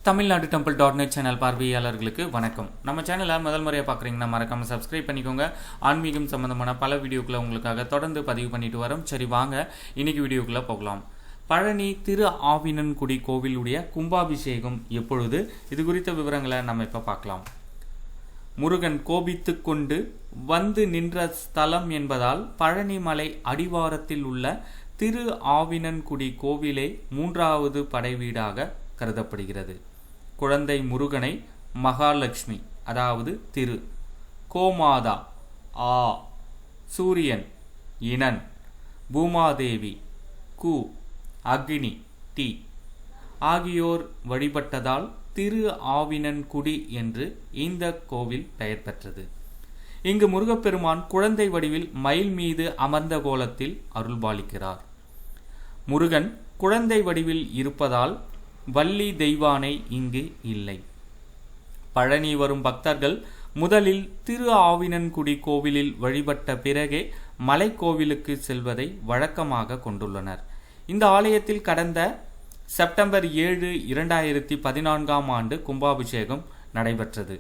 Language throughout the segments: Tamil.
தமிழ்நாடு டெம்பிள் .net சேனல் பார்வையாளர்களுக்கு வணக்கம். நம்ம சேனலை முதல் முறையாக பார்க்குறீங்கன்னா மறக்காமல் சப்ஸ்கிரைப் பண்ணிக்கோங்க. ஆன்மீகம் சம்பந்தமான பல வீடியோக்களை உங்களுக்காக தொடர்ந்து பதிவு பண்ணிட்டு வரோம். சரி வாங்க இன்னைக்கு வீடியோக்குள்ளே போகலாம். பழனி திரு ஆவினன்குடி கோவிலுடைய கும்பாபிஷேகம் எப்பொழுது, இது குறித்த விவரங்களை நம்ம இப்போ பார்க்கலாம். முருகன் கோபித்து கொண்டு வந்து நின்ற ஸ்தலம் என்பதால் பழனி மலை அடிவாரத்தில் உள்ள திரு ஆவினன்குடி கோவிலே மூன்றாவது படைவீடாக கருதப்படுகிறது. குழந்தை முருகனை மகாலட்சுமி அதாவது திரு, கோமாதா ஆ, சூரியன் இனன், பூமாதேவி கு, அக்னி டி ஆகியோர் வழிபட்டதால் திரு ஆவினன்குடி என்று இந்த கோவில் பெயர் பெற்றது. இங்கு முருகப்பெருமான் குழந்தை வடிவில் மயில் மீது அமர்ந்த கோலத்தில் அருள்பாலிக்கிறார். முருகன் குழந்தை வடிவில் இருப்பதால் வள்ளி தெய்வானை இங்கு இல்லை. பழனி வரும் பக்தர்கள் முதலில் திரு ஆவினன்குடி கோவிலில் வழிபட்ட பிறகே மலைக்கோவிலுக்கு செல்வதை வழக்கமாக கொண்டுள்ளனர். இந்த ஆலயத்தில் கடந்த செப்டம்பர் 7, 2014 ஆண்டு கும்பாபிஷேகம் நடைபெற்றது.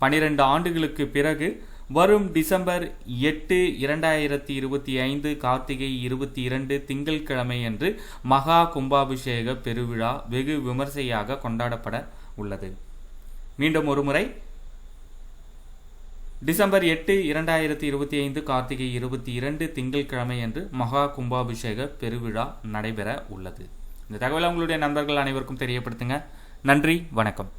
12 ஆண்டுகளுக்கு பிறகு வரும் டிசம்பர் 8, 2025 கார்த்திகை 22 திங்கட்கிழமை அன்று மகா கும்பாபிஷேக பெருவிழா வெகு விமர்சையாக கொண்டாடப்பட உள்ளது. மீண்டும் ஒருமுறை டிசம்பர் 8, 2025 கார்த்திகை 22 திங்கட்கிழமை அன்று மகா கும்பாபிஷேக பெருவிழா நடைபெற உள்ளது. இந்த தகவலை உங்களுடைய நண்பர்கள் அனைவருக்கும் தெரியப்படுத்துங்க. நன்றி, வணக்கம்.